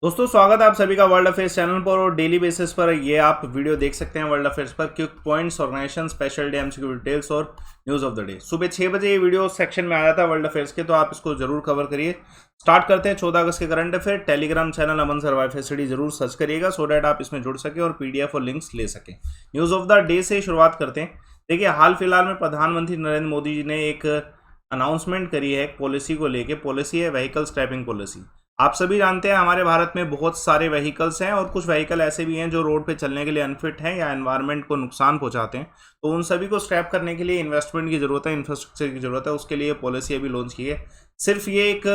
दोस्तों स्वागत है आप सभी का वर्ल्ड अफेयर्स चैनल पर। और डेली बेसिस पर ये आप वीडियो देख सकते हैं वर्ल्ड अफेयर्स पर। Quick points, organisation, special day, MCQ details और न्यूज ऑफ द डे। सुबह 6 बजे ये वीडियो सेक्शन में आया था वर्ल्ड अफेयर्स के, तो आप इसको जरूर कवर करिए। स्टार्ट करते हैं 14 अगस्त के करंट अफेयर। टेलीग्राम चैनल अमन सर्वाइव स्टडी जरूर सर्च करिएगा सो डैट आप इसमें जुड़ सके और पीडीएफ और लिंक्स ले सके। न्यूज ऑफ द डे से शुरुआत करते हैं। देखिए, हाल फिलहाल में प्रधानमंत्री नरेंद्र मोदी जी ने एक अनाउंसमेंट करी है एक पॉलिसी को लेके। पॉलिसी है व्हीकल स्क्रैपिंग पॉलिसी। आप सभी जानते हैं हमारे भारत में बहुत सारे व्हीकल्स हैं और कुछ व्हीकल ऐसे भी हैं जो रोड पे चलने के लिए अनफिट हैं या एनवायरनमेंट को नुकसान पहुंचाते हैं। तो उन सभी को स्क्रैप करने के लिए इन्वेस्टमेंट की जरूरत है, इंफ्रास्ट्रक्चर की जरूरत है। उसके लिए पॉलिसी अभी लॉन्च की है। सिर्फ ये एक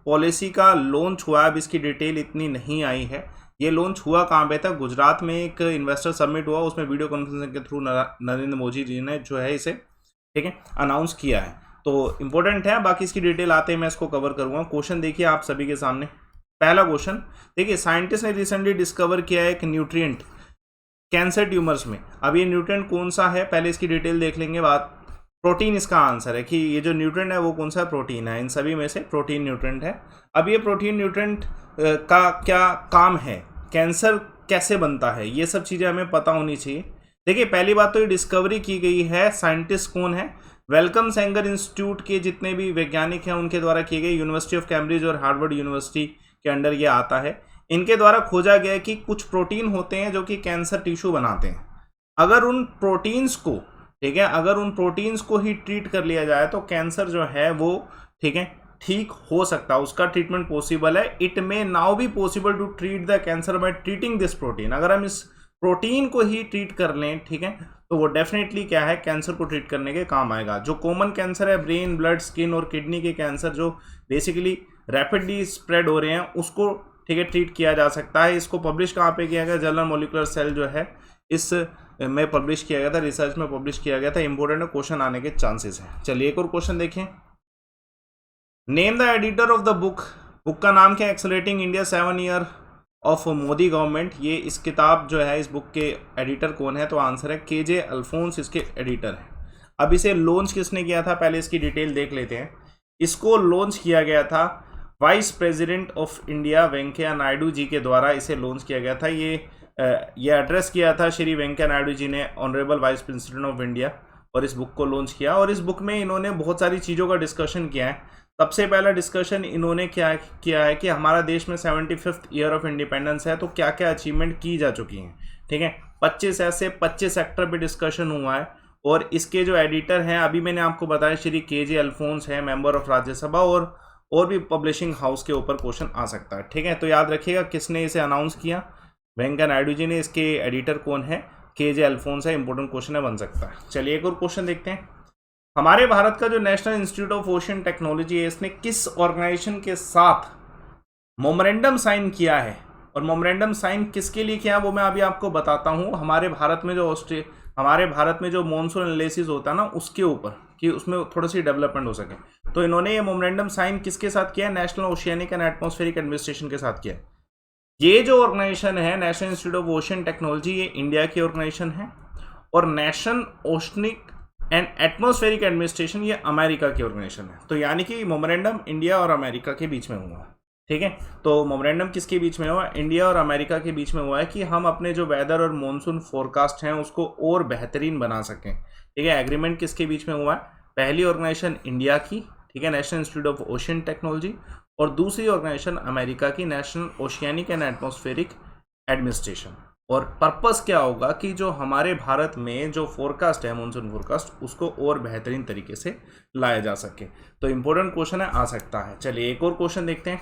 पॉलिसी का लॉन्च हुआ, अब इसकी डिटेल इतनी नहीं आई है। ये लॉन्च हुआ कहाँ पे था? गुजरात में एक इन्वेस्टर समिट हुआ, उसमें वीडियो कॉन्फ्रेंसिंग के थ्रू नरेंद्र मोदी जी ने जो है इसे अनाउंस किया है। तो इंपॉर्टेंट है। बाकी इसकी डिटेल आते हैं मैं इसको कवर करूंगा। क्वेश्चन देखिए आप सभी के सामने। पहला क्वेश्चन देखिए, साइंटिस्ट ने रिसेंटली डिस्कवर किया है एक न्यूट्रिएंट कैंसर ट्यूमर्स में। अब ये न्यूट्रिएंट कौन सा है, पहले इसकी डिटेल देख लेंगे। बात प्रोटीन इसका आंसर है कि ये जो न्यूट्रिएंट है वो कौन सा प्रोटीन है। इन सभी में से प्रोटीन न्यूट्रिएंट है। अब ये प्रोटीन न्यूट्रिएंट का क्या काम है, कैंसर कैसे बनता है, ये सब चीज़ें हमें पता होनी चाहिए। देखिए, पहली बात तो ये डिस्कवरी की गई है। साइंटिस्ट कौन है? वेलकम सेंगर इंस्टीट्यूट के जितने भी वैज्ञानिक हैं उनके द्वारा किए गए। यूनिवर्सिटी ऑफ कैम्ब्रिज और हार्वर्ड यूनिवर्सिटी के अंडर ये आता है। इनके द्वारा खोजा गया कि कुछ प्रोटीन होते हैं जो कि कैंसर टिश्यू बनाते हैं। अगर उन प्रोटीन्स को अगर उन प्रोटीन्स को ही ट्रीट कर लिया जाए तो कैंसर जो है वो ठीक हो सकता है, उसका ट्रीटमेंट पॉसिबल है। It may now be possible to treat the cancer by treating this protein. अगर हम इस प्रोटीन को ही ट्रीट कर लें, तो वो डेफिनेटली क्या है, कैंसर को ट्रीट करने के काम आएगा। जो कॉमन कैंसर है, ब्रेन, ब्लड, स्किन और किडनी के कैंसर जो बेसिकली रैपिडली स्प्रेड हो रहे हैं, उसको ट्रीट किया जा सकता है। इसको पब्लिश कहाँ पे किया गया? जर्नल मॉलिक्यूलर सेल जो है इस में पब्लिश किया गया था, रिसर्च में पब्लिश किया गया था। इंपॉर्टेंट क्वेश्चन आने के चांसेस हैं। चलिए एक और क्वेश्चन देखें। Name the editor of the book. Book का नाम क्या है? Accelerating India 7 year of Modi government. ये इस किताब जो है, इस बुक के एडिटर कौन है? तो आंसर है केजे अल्फोंस इसके एडिटर है। अब इसे लॉन्च किसने किया था, पहले इसकी डिटेल देख लेते हैं। इसको लॉन्च किया गया था vice president of India Venkaiah Naidu ji के द्वारा इसे लॉन्च किया गया था। ये एड्रेस किया था श्री वेंकैया नायडू जी ने, honourable vice president of India, और इस बुक को लॉन्च किया। और इस बुक में इन्होंने बहुत सारी चीज़ों का डिस्कशन किया है। सबसे पहला डिस्कशन इन्होंने क्या किया है कि हमारा देश में 75th ईयर ऑफ इंडिपेंडेंस है, तो क्या क्या अचीवमेंट की जा चुकी हैं। 25 सेक्टर पे डिस्कशन हुआ है। और इसके जो एडिटर हैं, अभी मैंने आपको बताया, श्री केजे अल्फोंस है, मेंबर ऑफ राज्यसभा। और भी पब्लिशिंग हाउस के ऊपर क्वेश्चन आ सकता है। तो याद रखिएगा किसने इसे अनाउंस किया, वेंकैया नायडू जी ने। इसके एडिटर कौन है? केजे अल्फोंस है। इंपॉर्टेंट क्वेश्चन है, बन सकता है। चलिए एक और क्वेश्चन देखते हैं। हमारे भारत का जो national institute of ocean technology है, इसने किस ऑर्गेनाइजेशन के साथ मोमेरेंडम साइन किया है? और मोमेरेंडम साइन किसके लिए किया है वो मैं अभी आपको बताता हूँ। हमारे भारत में जो मॉनसून एनालिसिस होता है ना, उसके ऊपर, कि उसमें थोड़ी सी डेवलपमेंट हो सके। तो इन्होंने ये मोमेरेंडम साइन किसके साथ किया है? National oceanic and atmospheric administration के साथ किया है। ये जो ऑर्गेनाइजेशन है national institute of ocean technology, ये इंडिया की ऑर्गेनाइजेशन है। और national oceanic and atmospheric administration ये अमेरिका की ऑर्गेनाइजेशन है। तो यानी कि मोमेरेंडम इंडिया और अमेरिका के बीच में हुआ। तो मोमेरेंडम किसके बीच में हुआ? इंडिया और अमेरिका के बीच में हुआ है कि हम अपने जो वेदर और मॉनसून फोरकास्ट हैं उसको और बेहतरीन बना सकें। एग्रीमेंट किसके बीच में हुआ है? पहली ऑर्गेनाइजेशन इंडिया की, national institute of ocean technology, और दूसरी ऑर्गेनाइजेशन अमेरिका की, national oceanic and atmospheric administration. और पर्पस क्या होगा कि जो हमारे भारत में जो फोरकास्ट है, मॉनसून फोरकास्ट, उसको और बेहतरीन तरीके से लाया जा सके। तो इंपॉर्टेंट क्वेश्चन है, आ सकता है। चलिए एक और क्वेश्चन देखते हैं,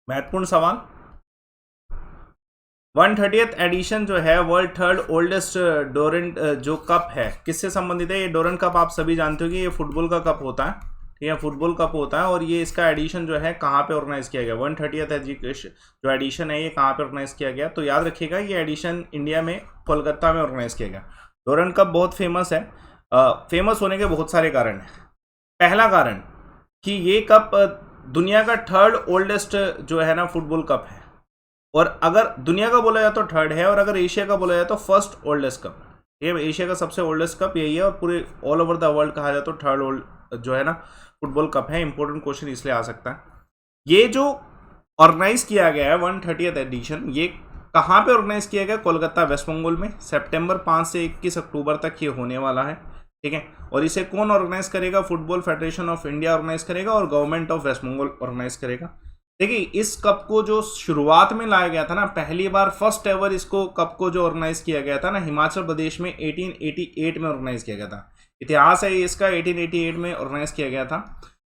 महत्वपूर्ण सवाल। 130th एडिशन जो है वर्ल्ड थर्ड ओल्डेस्ट डोरेंट जो कप है, किससे संबंधित है? ये डोरेंट कप आप सभी जानते हो कि ये फुटबॉल का कप होता है। फुटबॉल कप होता है। और ये इसका एडिशन जो है कहाँ पे ऑर्गेनाइज किया गया? 130th जो एडिशन है ये कहाँ पे ऑर्गेनाइज किया गया? तो याद रखिएगा ये एडिशन इंडिया में कोलकाता में ऑर्गेनाइज किया गया। डोरेंट कप बहुत फेमस है। फेमस होने के बहुत सारे कारण हैं। पहला कारण कि ये कप दुनिया का थर्ड ओल्डेस्ट जो है ना फुटबॉल कप है। और अगर दुनिया का बोला जाए तो थर्ड है, और अगर एशिया का बोला जाए तो फर्स्ट ओल्डेस्ट कप। ये एशिया का सबसे ओल्डेस्ट कप यही है, और पूरे ऑल ओवर द वर्ल्ड कहा जाए तो थर्ड ओल्ड जो है ना फुटबॉल कप है। इंपॉर्टेंट क्वेश्चन इसलिए आ सकता है। ये जो ऑर्गेनाइज किया गया है 130th एडिशन। ये कहाँ पे ऑर्गेनाइज किया गया? कोलकाता, वेस्ट बंगाल में। सितंबर 5 से 21 अक्टूबर तक ये होने वाला है, ठीक है। और इसे कौन ऑर्गेनाइज करेगा? Football Federation of India organise करेगा और government of West Bengal organise करेगा। देखिए, इस कप को जो शुरुआत में लाया गया था ना, पहली बार फर्स्ट एवर इसको कप को जो ऑर्गेनाइज किया गया था ना, हिमाचल प्रदेश में 1888 में ऑर्गेनाइज किया गया था। इतिहास है इसका, 1888 में ऑर्गेनाइज किया गया था।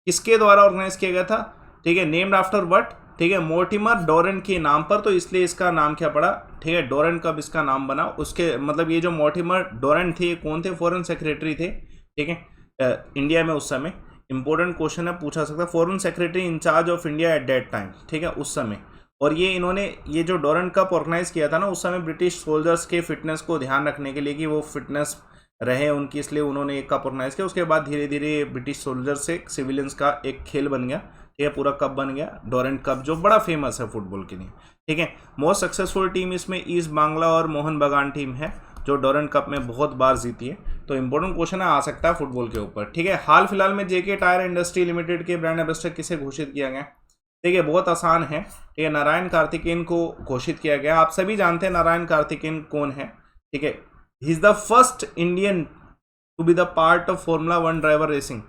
किसके द्वारा ऑर्गेनाइज किया गया था? ठीक है, नेम्ड आफ्टर व्हाट? ठीक है, मोर्टिमर डोरेंट के नाम पर, तो इसलिए इसका नाम क्या पड़ा? ठीक है, डोरेंट कब इसका नाम बना? उसके मतलब ये जो मोर्टिमर डोरेंट थे, ये कौन थे? फॉरेन सेक्रेटरी थे, ठीक है, इंडिया में उस समय। इंपॉर्टेंट क्वेश्चन है, पूछा सकता है। Foreign secretary in charge of India at that time, ठीक है, उस समय। और ये इन्होंने ये जो डोरेंट कप ऑर्गेनाइज किया था ना, उस समय ब्रिटिश सोल्जर्स के फिटनेस को ध्यान रखने के लिए कि वो फिटनेस रहे उनकी, इसलिए उन्होंने एक कप ऑर्गेनाइज किया। उसके बाद धीरे धीरे ब्रिटिश सोल्जर से सिविलियंस का एक खेल बन गया, ठीक है, पूरा कप बन गया डोरेंट कप, जो बड़ा फेमस है फुटबॉल के लिए, ठीक है। मोस्ट सक्सेसफुल टीम इसमें ईस्ट बांग्ला और मोहन बगान टीम है, जो डोरेंट कप में बहुत बार जीती है। तो इंपॉर्टेंट क्वेश्चन आ सकता है फुटबॉल के ऊपर, ठीक है। हाल फिलहाल में जेके टायर इंडस्ट्री लिमिटेड के ब्रांड एम्बेसडर किसे घोषित किया गया? देखिए, बहुत आसान है, ठीक है, नारायण कार्तिकेयन को घोषित किया गया। आप सभी जानते हैं नारायण कार्तिकेयन कौन है, ठीक है। He is the first Indian to be the part of Formula 1 driver racing,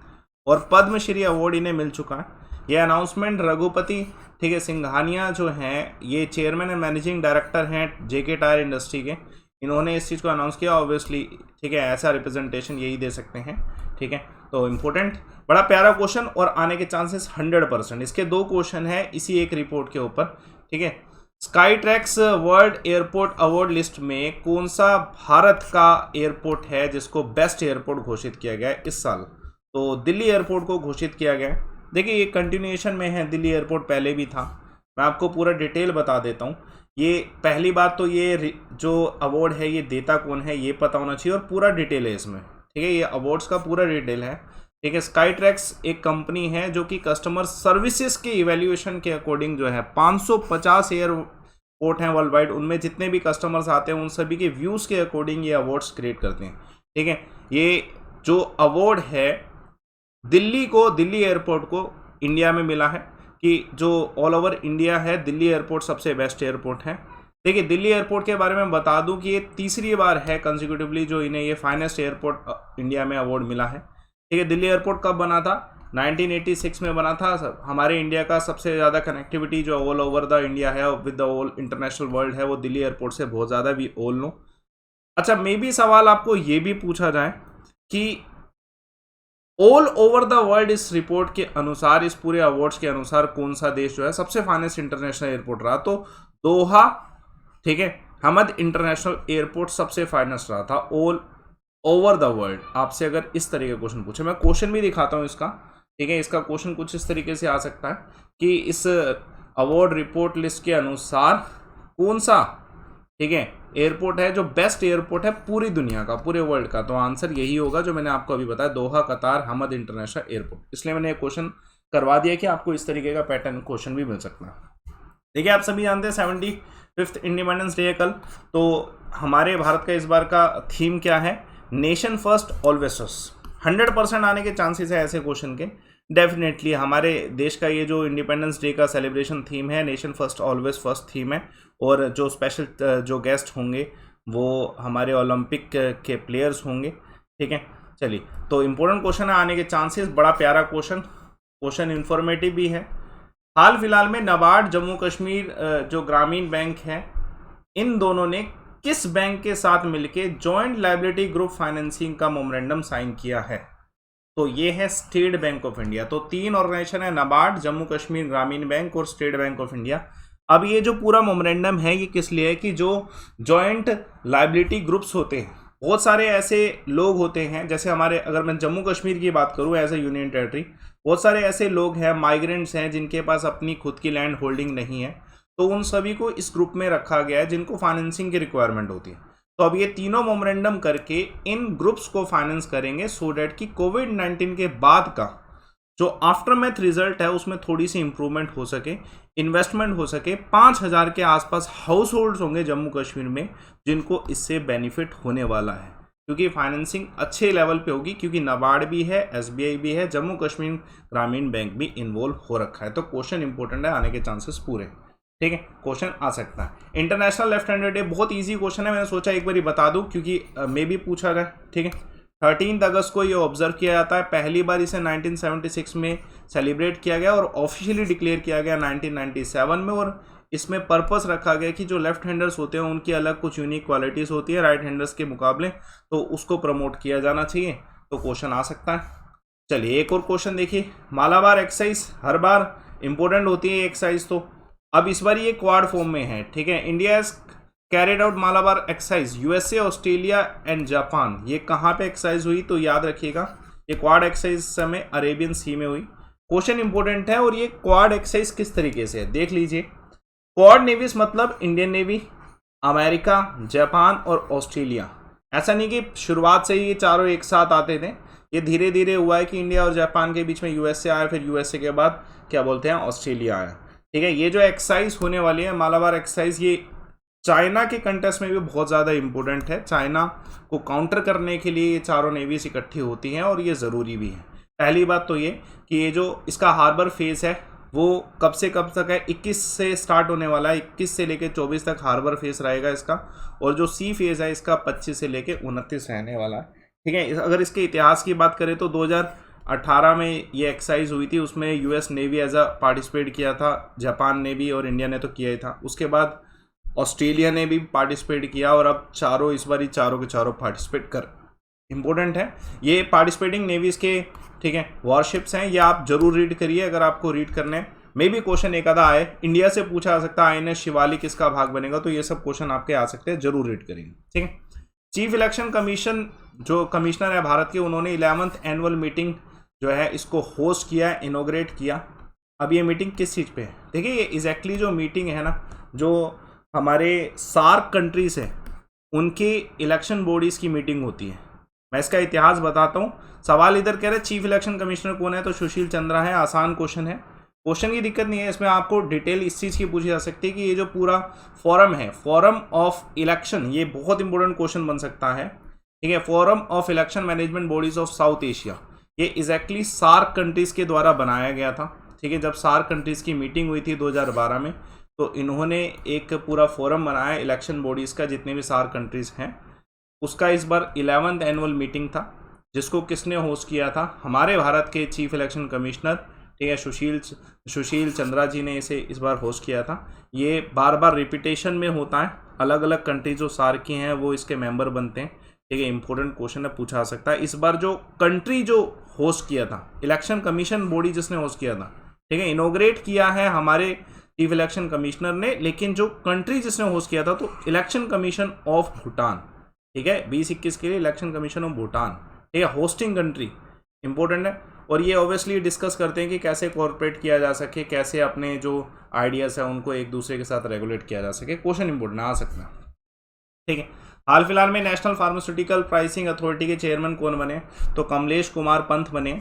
और पद्मश्री अवार्ड इन्हें मिल चुका है। यह अनाउंसमेंट रघुपति, ठीक है, सिंघानिया जो हैं, ये चेयरमैन एंड मैनेजिंग डायरेक्टर हैं जेके टायर इंडस्ट्री के, इन्होंने इस चीज़ को अनाउंस किया ऑब्वियसली, ठीक है। ऐसा रिप्रेजेंटेशन यही दे सकते हैं, ठीक है। तो इम्पोर्टेंट, बड़ा प्यारा क्वेश्चन और आने के चांसेस 100%। इसके 2 क्वेश्चन है इसी एक रिपोर्ट के ऊपर, ठीक है। Sky tracks world airport award list में कौन सा भारत का एयरपोर्ट है जिसको बेस्ट एयरपोर्ट घोषित किया गया है इस साल? तो दिल्ली एयरपोर्ट को घोषित किया गया है। देखिए, ये कंटिन्यूएशन में है, दिल्ली एयरपोर्ट पहले भी था। मैं आपको पूरा डिटेल बता देता हूँ। ये पहली बात तो ये जो अवार्ड है ये देता कौन है ये पता होना चाहिए, और पूरा डिटेल है इसमें, ठीक है। ये अवार्ड्स का पूरा डिटेल है, ठीक है। स्काई ट्रैक्स एक कंपनी है जो कि कस्टमर सर्विसेज के इवैल्यूएशन के अकॉर्डिंग जो है 550 एयरपोर्ट हैं वर्ल्ड वाइड, उनमें जितने भी कस्टमर्स आते हैं उन सभी के व्यूज़ के अकॉर्डिंग ये अवार्ड्स क्रिएट करते हैं, ठीक है। ये जो अवार्ड है दिल्ली एयरपोर्ट को इंडिया में मिला है, कि जो ऑल ओवर इंडिया है दिल्ली एयरपोर्ट सबसे बेस्ट एयरपोर्ट है। देखिए, दिल्ली एयरपोर्ट के बारे में बता दूं कि ये तीसरी बार है कंसेक्यूटिवली जो इन्हें ये फाइनेस्ट एयरपोर्ट इंडिया में अवार्ड मिला है, ठीक है। दिल्ली एयरपोर्ट कब बना था? 1986 में बना था। हमारे इंडिया का सबसे ज़्यादा कनेक्टिविटी जो ऑल ओवर द इंडिया है with the all international world है, वो दिल्ली एयरपोर्ट से बहुत ज़्यादा भी ऑल नो। अच्छा, मे बी सवाल आपको ये भी पूछा जाए कि ऑल ओवर द वर्ल्ड इस रिपोर्ट के अनुसार, इस पूरे अवार्ड्स के अनुसार, कौन सा देश जो है सबसे फाइनेस्ट इंटरनेशनल एयरपोर्ट रहा? तो दोहा, ठीक है, हमद इंटरनेशनल एयरपोर्ट सबसे फाइनेस्ट रहा था ऑल ओवर द वर्ल्ड। आपसे अगर इस तरीके का क्वेश्चन पूछे, मैं क्वेश्चन भी दिखाता हूँ इसका, ठीक है। इसका क्वेश्चन कुछ इस तरीके से आ सकता है कि इस अवार्ड रिपोर्ट लिस्ट के अनुसार कौन सा, ठीक है, एयरपोर्ट है जो बेस्ट एयरपोर्ट है पूरी दुनिया का, पूरे वर्ल्ड का? तो आंसर यही होगा जो मैंने आपको अभी बताया, दोहा कतार हमद इंटरनेशनल एयरपोर्ट। इसलिए मैंने क्वेश्चन करवा दिया कि आपको इस तरीके का पैटर्न क्वेश्चन भी मिल सकता है। देखिए, आप सभी जानते हैं 75th इंडिपेंडेंस डे है कल। तो हमारे भारत का इस बार का थीम क्या है? Nation first always first. 100% आने के चांसेस है ऐसे क्वेश्चन के। डेफिनेटली हमारे देश का ये जो इंडिपेंडेंस डे का सेलिब्रेशन थीम है, nation first always first theme है। और जो स्पेशल जो गेस्ट होंगे वो हमारे ओलंपिक के प्लेयर्स होंगे, ठीक है। चलिए, तो इम्पोर्टेंट क्वेश्चन है, आने के चांसेस, बड़ा प्यारा क्वेश्चन इन्फॉर्मेटिव भी है। हाल फिलहाल में नाबार्ड, जम्मू कश्मीर जो ग्रामीण बैंक है, इन दोनों ने किस बैंक के साथ मिलके जॉइंट लायबिलिटी ग्रुप फाइनेंसिंग का मेमोरेंडम साइन किया है? तो ये है स्टेट बैंक ऑफ इंडिया। तो 3 ऑर्गेनाइजेशन है, नाबार्ड, जम्मू कश्मीर ग्रामीण बैंक और स्टेट बैंक ऑफ इंडिया। अब ये जो पूरा मेमोरेंडम है ये किस लिए है? कि जो जॉइंट लायबिलिटी ग्रुप्स होते हैं, बहुत सारे ऐसे लोग होते हैं, जैसे हमारे, अगर मैं जम्मू कश्मीर की बात करूं एज ए यूनियन टेरिटरी, बहुत सारे ऐसे लोग हैं, माइग्रेंट्स हैं, जिनके पास अपनी खुद की लैंड होल्डिंग नहीं है। तो उन सभी को इस ग्रुप में रखा गया है जिनको फाइनेंसिंग की रिक्वायरमेंट होती है। तो अब ये तीनों मेमोरेंडम करके इन ग्रुप्स को फाइनेंस करेंगे, सो डैट कि कोविड-19 के बाद का जो आफ्टरमैथ रिजल्ट है उसमें थोड़ी सी इंप्रूवमेंट हो सके, इन्वेस्टमेंट हो सके। 5000 के आसपास हाउस होल्ड्स होंगे जम्मू कश्मीर में जिनको इससे बेनिफिट होने वाला है। क्योंकि फाइनेंसिंग अच्छे लेवल पे होगी, क्योंकि नाबार्ड भी है, एसबीआई भी है, जम्मू कश्मीर ग्रामीण बैंक भी इन्वॉल्व हो रखा है। तो क्वेश्चन इंपॉर्टेंट है, आने के चांसेस पूरे, ठीक है, क्वेश्चन आ सकता है। इंटरनेशनल लेफ्ट हैंडेड डे बहुत इजी क्वेश्चन है, मैंने सोचा एक बार बता दूं क्योंकि मे भी पूछा गया, ठीक है। 13 अगस्त को ये ऑब्जर्व किया जाता है, पहली बार इसे 1976 में सेलिब्रेट किया गया और ऑफिशियली डिक्लेयर किया गया 1997 में। और इसमें पर्पस रखा गया कि जो लेफ्ट हैंडर्स होते हैं उनकी अलग कुछ यूनिक क्वालिटीज़ होती है राइट हैंडर्स के मुकाबले, तो उसको प्रमोट किया जाना चाहिए। तो क्वेश्चन आ सकता है। चलिए एक और क्वेश्चन देखिए, मालाबार एक्सरसाइज हर बार इंपॉर्टेंट होती है एक्सरसाइज, तो अब इस बार ये क्वाड फॉर्म में है, ठीक है। India carried out Malabar exercise USA, Australia and Japan. ये कहाँ पे एक्सरसाइज हुई तो याद रखिएगा, ये क्वाड एक्सरसाइज समय अरेबियन सी में हुई। क्वेश्चन इंपॉर्टेंट है, और ये क्वाड एक्सरसाइज किस तरीके से है देख लीजिए। क्वाड नेवीज मतलब इंडियन नेवी, अमेरिका, जापान और ऑस्ट्रेलिया। ऐसा नहीं कि शुरुआत से ही ये चारों एक साथ आते थे, ये धीरे धीरे हुआ है कि इंडिया और जापान के बीच में यूएसए आया, फिर यूएसए के बाद क्या बोलते हैं ऑस्ट्रेलिया आया, ठीक है। ये जो एक्सरसाइज होने वाली है मालाबार एक्सरसाइज, ये चाइना के कंटेस्ट में भी बहुत ज़्यादा इंपॉर्टेंट है। चाइना को काउंटर करने के लिए ये चारों नेवीज इकट्ठी होती हैं और ये ज़रूरी भी है। पहली बात तो ये कि ये जो इसका हार्बर फेज है वो कब से कब तक है, 21 से स्टार्ट होने वाला है, 21 से लेकर 24 तक हार्बर फेज रहेगा इसका। और जो सी फेज है इसका 25 से लेकर 29 रहने वाला है, ठीक है। अगर इसके इतिहास की बात करें तो 2018 में ये एक्सरसाइज हुई थी, उसमें US navy as a participate किया था, जापान ने भी और इंडिया ने तो किया ही था। उसके बाद ऑस्ट्रेलिया ने भी पार्टिसिपेट किया और अब चारों इस बार चारों के चारों पार्टिसिपेट कर। इंपॉर्टेंट है ये पार्टिसिपेटिंग नेवीज के, ठीक है, वॉरशिप्स हैं, ये आप जरूर रीड करिए अगर आपको रीड करने में भी क्वेश्चन एक आधा आए। इंडिया से पूछा जा सकता है आईएनएस शिवालिक किसका भाग बनेगा, तो ये सब क्वेश्चन आपके आ सकते हैं, जरूर रीड करेंगे, ठीक है। चीफ इलेक्शन कमीशन जो कमिश्नर है भारत के, उन्होंने 11th एनुअल मीटिंग जो है इसको होस्ट किया, इनोग्रेट किया। अब ये मीटिंग किस चीज़ पे है देखिए, ये एग्जैक्टली जो मीटिंग है ना, जो हमारे सार्क कंट्रीज है उनके इलेक्शन बॉडीज़ की मीटिंग होती है। मैं इसका इतिहास बताता हूँ। सवाल इधर कह रहे चीफ इलेक्शन कमिश्नर कौन है, तो सुशील चंद्रा है। आसान क्वेश्चन है, क्वेश्चन की दिक्कत नहीं है, इसमें आपको डिटेल इस चीज़ की पूछी जा सकती है कि ये जो पूरा फोरम है, फोरम ऑफ इलेक्शन, ये बहुत इंपॉर्टेंट क्वेश्चन बन सकता है, ठीक है। Forum of election management bodies of south Asia, ये एग्जैक्टली सार्क कंट्रीज़ के द्वारा बनाया गया था, ठीक है। जब सार्क कंट्रीज़ की मीटिंग हुई थी 2012 में, तो इन्होंने एक पूरा फोरम बनाया इलेक्शन बॉडीज़ का, जितने भी सार्क कंट्रीज़ हैं उसका। इस बार 11th एनुअल मीटिंग था, जिसको किसने होस्ट किया था, हमारे भारत के चीफ इलेक्शन कमिश्नर, ठीक है, सुशील चंद्रा जी ने इसे इस बार होस्ट किया था। ये बार बार रिपीटेशन में होता है, अलग अलग कंट्री जो सार्क की हैं वो इसके मेंबर बनते हैं, ठीक है। इंपॉर्टेंट क्वेश्चन है, पूछा आ सकता है। इस बार जो कंट्री जो होस्ट किया था, इलेक्शन कमीशन बॉडी जिसने होस्ट किया था, ठीक है, इनोग्रेट किया है हमारे चीफ इलेक्शन कमिश्नर ने, लेकिन जो कंट्री जिसने होस्ट किया था तो इलेक्शन कमीशन ऑफ भूटान, ठीक है। 2021 के लिए इलेक्शन कमीशन ऑफ भूटान, ठीक है, होस्टिंग कंट्री इंपॉर्टेंट है। और ये ऑब्वियसली डिस्कस करते हैं कि कैसे कोऑपरेट किया जा सके, कैसे अपने जो आइडियाज़ है उनको एक दूसरे के साथ रेगुलेट किया जा सके। क्वेश्चन इंपॉर्टेंट आ सकता है, ठीक है। हाल फिलहाल में नेशनल फार्मास्यूटिकल प्राइसिंग अथॉरिटी के चेयरमैन कौन बने, तो कमलेश कुमार पंत बने।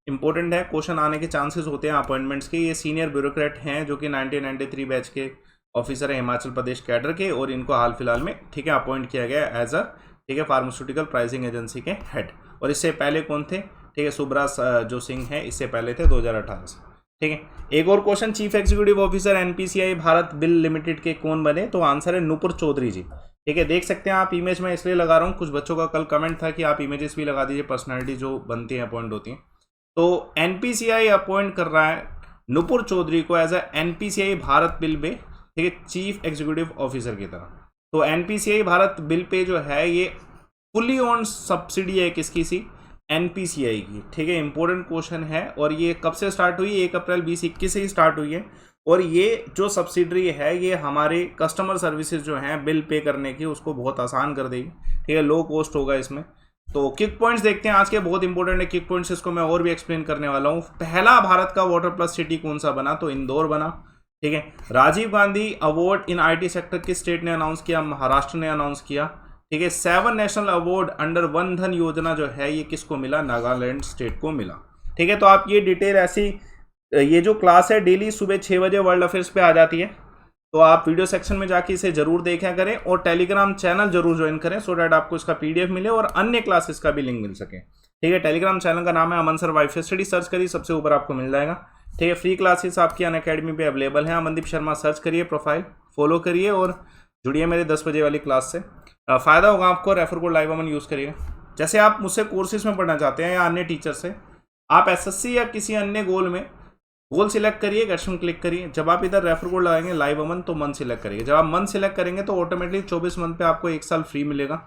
इंपॉर्टेंट है, क्वेश्चन आने के चांसेस होते हैं अपॉइंटमेंट्स के। ये सीनियर ब्यूरोक्रेट हैं जो कि 1993 बैच के ऑफिसर है हिमाचल प्रदेश कैडर के, और इनको हाल फिलहाल में, ठीक है, अपॉइंट किया गया एज अ, ठीक है, फार्मास्यूटिकल प्राइसिंग एजेंसी के हेड। और इससे पहले कौन थे, ठीक है, सुब्रास जो सिंह है, इससे पहले थे 2018 से, ठीक है। एक और question, chief executive officer NPCI Bharat bill limited के कौन बने, तो आंसर है नुपुर चौधरी जी, ठीक है। देख सकते हैं आप इमेज में इसलिए लगा रहा हूँ, कुछ बच्चों का कल कमेंट था कि आप इमेजेस भी लगा दीजिए, पर्सनैलिटी जो बनती है अपॉइंट होती हैं। तो एनपीसीआई अपॉइंट कर रहा है नुपुर चौधरी को as a NPCI Bharat bill pay, ठीक है, चीफ एग्जीक्यूटिव ऑफिसर की तरह। तो एनपीसीआई भारत बिल पे जो है ये फुली ओन सब्सिडी है किसकी सी, एनपीसीआई की, ठीक है। इंपॉर्टेंट क्वेश्चन है, और ये कब से स्टार्ट हुई, 1 अप्रैल 2021 से ही स्टार्ट हुई है। और ये जो सब्सिडरी है ये हमारे कस्टमर सर्विसेज जो हैं बिल पे करने की, उसको बहुत आसान कर देगी, ठीक है, लो कॉस्ट होगा इसमें। तो किक पॉइंट्स देखते हैं आज के, बहुत इंपॉर्टेंट है किक पॉइंट्स, इसको मैं और भी एक्सप्लेन करने वाला हूँ। पहला भारत का वाटर प्लस सिटी कौन सा बना, तो इंदौर बना, ठीक है। Rajiv Gandhi award in IT sector किस स्टेट ने अनाउंस किया, महाराष्ट्र ने अनाउंस किया, ठीक है। 7 नेशनल अवार्ड अंडर वन धन योजना जो है ये किसको मिला, नागालैंड स्टेट को मिला, ठीक है। तो आप ये डिटेल ऐसी, ये जो क्लास है डेली सुबह 6 बजे वर्ल्ड अफेयर्स पे आ जाती है, तो आप वीडियो सेक्शन में जाके इसे जरूर देखा करें और टेलीग्राम चैनल जरूर ज्वाइन करें सो डैट आपको इसका पीडीएफ मिले और अन्य क्लासेस का भी लिंक मिल सके। ठीक है, टेलीग्राम चैनल का नाम है अमन सर वाइफ स्टडी, सर्च करिए सबसे ऊपर आपको मिल जाएगा। ठीक है, फ्री क्लासेस आपकी अनअकैडमी पे अवेलेबल है। अमनदीप शर्मा सर्च करिए, प्रोफाइल फॉलो करिए और जुड़िए मेरे 10 बजे वाली क्लास से। फ़ायदा होगा आपको। रेफर कोड लाइव अमन यूज़ करिएगा। जैसे आप मुझसे कोर्सेज में पढ़ना चाहते हैं या अन्य टीचर से, आप एसएससी या किसी अन्य गोल में गोल सिलेक्ट करिए, गेट क्लिक करिए। जब आप इधर रेफर कोड लगाएंगे लाइव अमन तो मंथ सिलेक्ट करिए। जब आप मंथ सिलेक्ट करेंगे तो ऑटोमेटिकली 24 मंथ पे आपको 1 साल फ्री मिलेगा।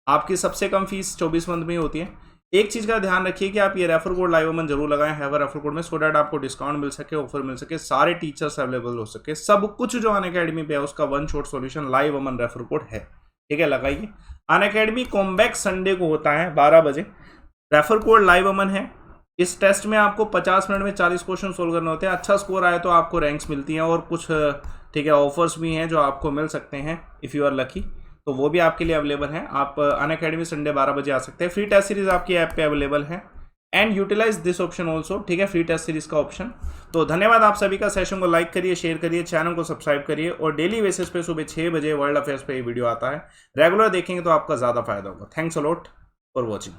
आपकी सबसे कम फीस 24 मंथ में ही होती है। एक चीज़ का ध्यान रखिए कि आप ये रेफर कोड लाइव अमन जरूर लगाएं हैव रेफर कोड में, सो डैट आपको डिस्काउंट मिल सके, ऑफर मिल सके, सारे टीचर्स अवेलेबल हो सके। सब कुछ जो अनअकैडमी पे है उसका वन शॉट सॉल्यूशन लाइव अमन रेफर कोड है। ठीक है, लगाइए। अनअकैडमी कॉम्बैक संडे को होता है 12 बजे। रेफर कोड लाइव अमन है। इस टेस्ट में आपको 50 मिनट में 40 क्वेश्चन सोल्व करने होते हैं। अच्छा स्कोर आए तो आपको रैंक्स मिलती हैं और कुछ ठीक है ऑफर्स भी हैं जो आपको मिल सकते हैं इफ़ यू आर लकी, तो वो भी आपके लिए अवेलेबल है। आप अनअकैडमी संडे 12 बजे आ सकते हैं। फ्री टेस्ट सीरीज आपकी ऐप पे अवेलेबल है and utilise this option also. ठीक है, फ्री टेस्ट सीरीज का ऑप्शन। तो धन्यवाद आप सभी का। सेशन को लाइक करिए, शेयर करिए, चैनल को सब्सक्राइब करिए और डेली बेसिस पे सुबह 6 बजे वर्ल्ड अफेयर्स पे ये वीडियो आता है। रेगुलर देखेंगे तो आपका ज़्यादा फायदा होगा। Thanks a lot for watching.